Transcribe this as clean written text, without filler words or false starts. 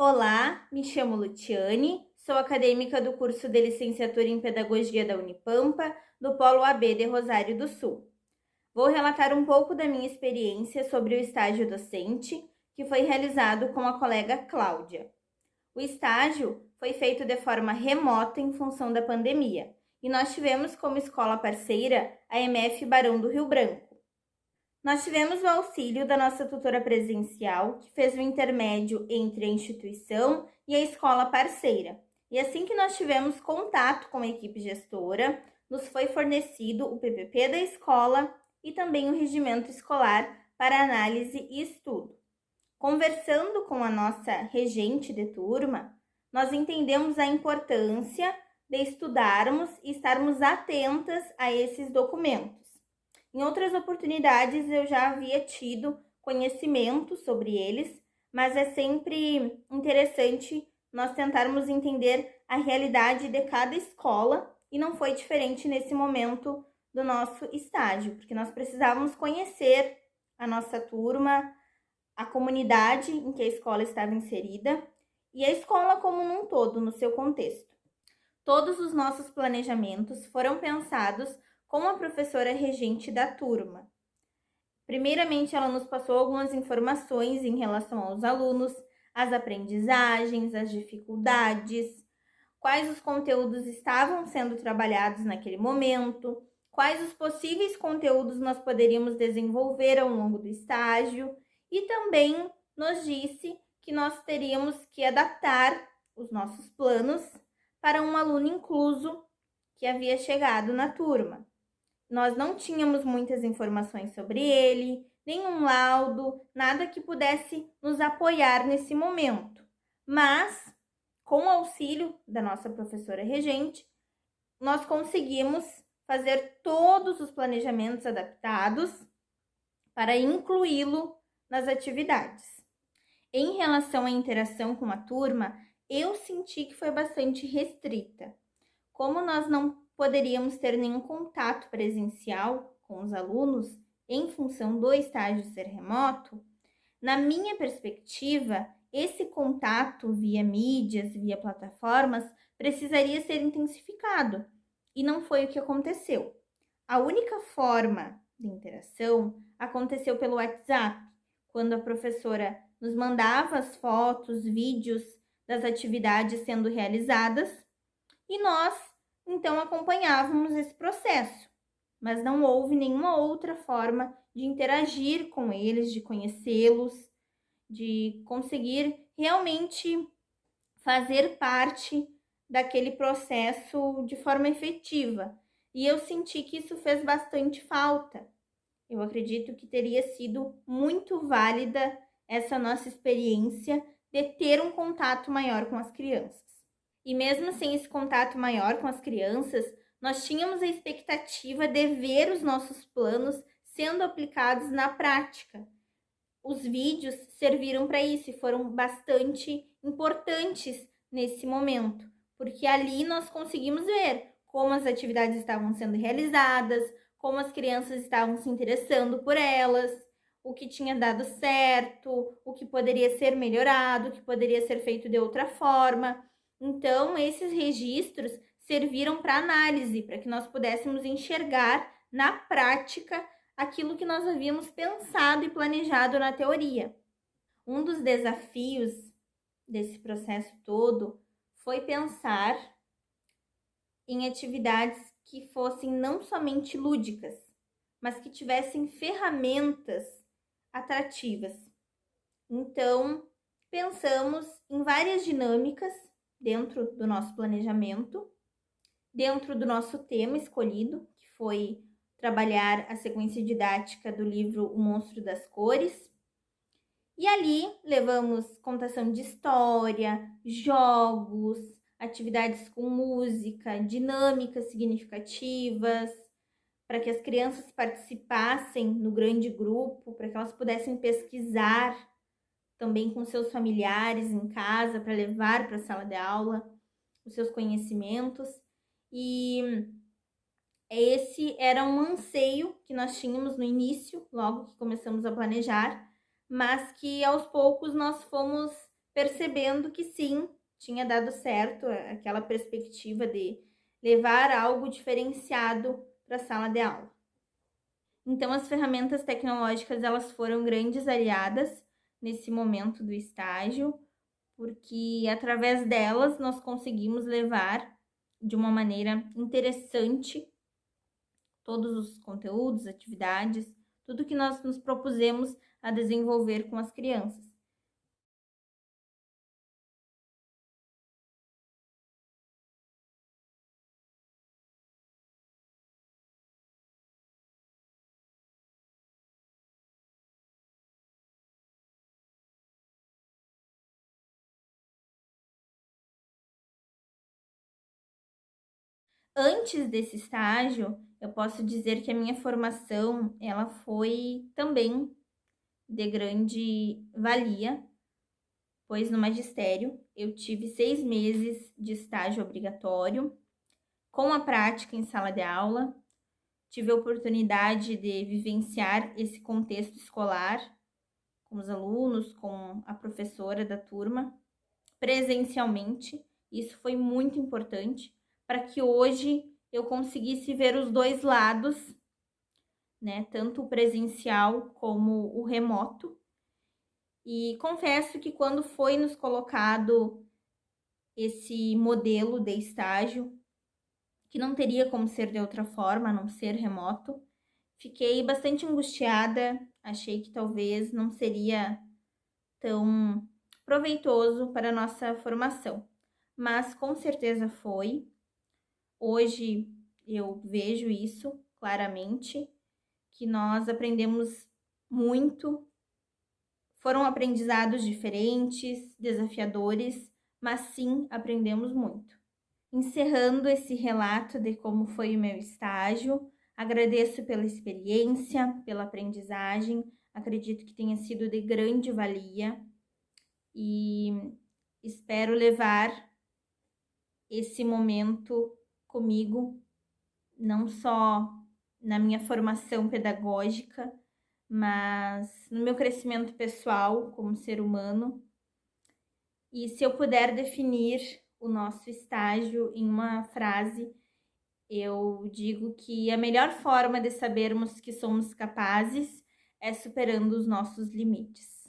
Olá, me chamo Luciane, sou acadêmica do curso de Licenciatura em Pedagogia da Unipampa, do Polo AB de Rosário do Sul. Vou relatar um pouco da minha experiência sobre o estágio docente, que foi realizado com a colega Cláudia. O estágio foi feito de forma remota em função da pandemia, e nós tivemos como escola parceira a MF Barão do Rio Branco. Nós tivemos o auxílio da nossa tutora presencial, que fez o intermédio entre a instituição e a escola parceira. E assim que nós tivemos contato com a equipe gestora, nos foi fornecido o PPP da escola e também o regimento escolar para análise e estudo. Conversando com a nossa regente de turma, nós entendemos a importância de estudarmos e estarmos atentas a esses documentos. Em outras oportunidades eu já havia tido conhecimento sobre eles, mas é sempre interessante nós tentarmos entender a realidade de cada escola e não foi diferente nesse momento do nosso estágio, porque nós precisávamos conhecer a nossa turma, a comunidade em que a escola estava inserida e a escola como um todo, no seu contexto. Todos os nossos planejamentos foram pensados com a professora regente da turma. Primeiramente, ela nos passou algumas informações em relação aos alunos, as aprendizagens, as dificuldades, quais os conteúdos estavam sendo trabalhados naquele momento, quais os possíveis conteúdos nós poderíamos desenvolver ao longo do estágio e também nos disse que nós teríamos que adaptar os nossos planos para um aluno incluso que havia chegado na turma. Nós não tínhamos muitas informações sobre ele, nenhum laudo, nada que pudesse nos apoiar nesse momento. Mas, com o auxílio da nossa professora regente, nós conseguimos fazer todos os planejamentos adaptados para incluí-lo nas atividades. Em relação à interação com a turma, eu senti que foi bastante restrita. Como nós não poderíamos ter nenhum contato presencial com os alunos em função do estágio ser remoto, na minha perspectiva, esse contato via mídias, via plataformas, precisaria ser intensificado, e não foi o que aconteceu. A única forma de interação aconteceu pelo WhatsApp, quando a professora nos mandava as fotos, vídeos das atividades sendo realizadas, e nós então acompanhávamos esse processo, mas não houve nenhuma outra forma de interagir com eles, de conhecê-los, de conseguir realmente fazer parte daquele processo de forma efetiva. E eu senti que isso fez bastante falta. Eu acredito que teria sido muito válida essa nossa experiência de ter um contato maior com as crianças. E mesmo sem esse contato maior com as crianças, nós tínhamos a expectativa de ver os nossos planos sendo aplicados na prática. Os vídeos serviram para isso e foram bastante importantes nesse momento, porque ali nós conseguimos ver como as atividades estavam sendo realizadas, como as crianças estavam se interessando por elas, o que tinha dado certo, o que poderia ser melhorado, o que poderia ser feito de outra forma. Então, esses registros serviram para análise, para que nós pudéssemos enxergar na prática aquilo que nós havíamos pensado e planejado na teoria. Um dos desafios desse processo todo foi pensar em atividades que fossem não somente lúdicas, mas que tivessem ferramentas atrativas. Então, pensamos em várias dinâmicas dentro do nosso planejamento, dentro do nosso tema escolhido, que foi trabalhar a sequência didática do livro O Monstro das Cores. E ali levamos contação de história, jogos, atividades com música, dinâmicas significativas, para que as crianças participassem no grande grupo, para que elas pudessem pesquisar também com seus familiares em casa, para levar para a sala de aula os seus conhecimentos. E esse era um anseio que nós tínhamos no início, logo que começamos a planejar, mas que aos poucos nós fomos percebendo que sim, tinha dado certo aquela perspectiva de levar algo diferenciado para a sala de aula. Então, as ferramentas tecnológicas, elas foram grandes aliadas nesse momento do estágio, porque através delas nós conseguimos levar de uma maneira interessante todos os conteúdos, atividades, tudo que nós nos propusemos a desenvolver com as crianças. Antes desse estágio, eu posso dizer que a minha formação, ela foi também de grande valia, pois no magistério eu tive 6 meses de estágio obrigatório, com a prática em sala de aula, tive a oportunidade de vivenciar esse contexto escolar com os alunos, com a professora da turma, presencialmente. Isso foi muito importante para que hoje eu conseguisse ver os dois lados, né? Tanto o presencial como o remoto. E confesso que quando foi nos colocado esse modelo de estágio, que não teria como ser de outra forma, a não ser remoto, fiquei bastante angustiada, achei que talvez não seria tão proveitoso para a nossa formação, mas com certeza foi. Hoje eu vejo isso claramente, que nós aprendemos muito, foram aprendizados diferentes, desafiadores, mas sim aprendemos muito. Encerrando esse relato de como foi o meu estágio, agradeço pela experiência, pela aprendizagem, acredito que tenha sido de grande valia e espero levar esse momento comigo, não só na minha formação pedagógica, mas no meu crescimento pessoal como ser humano. E se eu puder definir o nosso estágio em uma frase, eu digo que a melhor forma de sabermos que somos capazes é superando os nossos limites.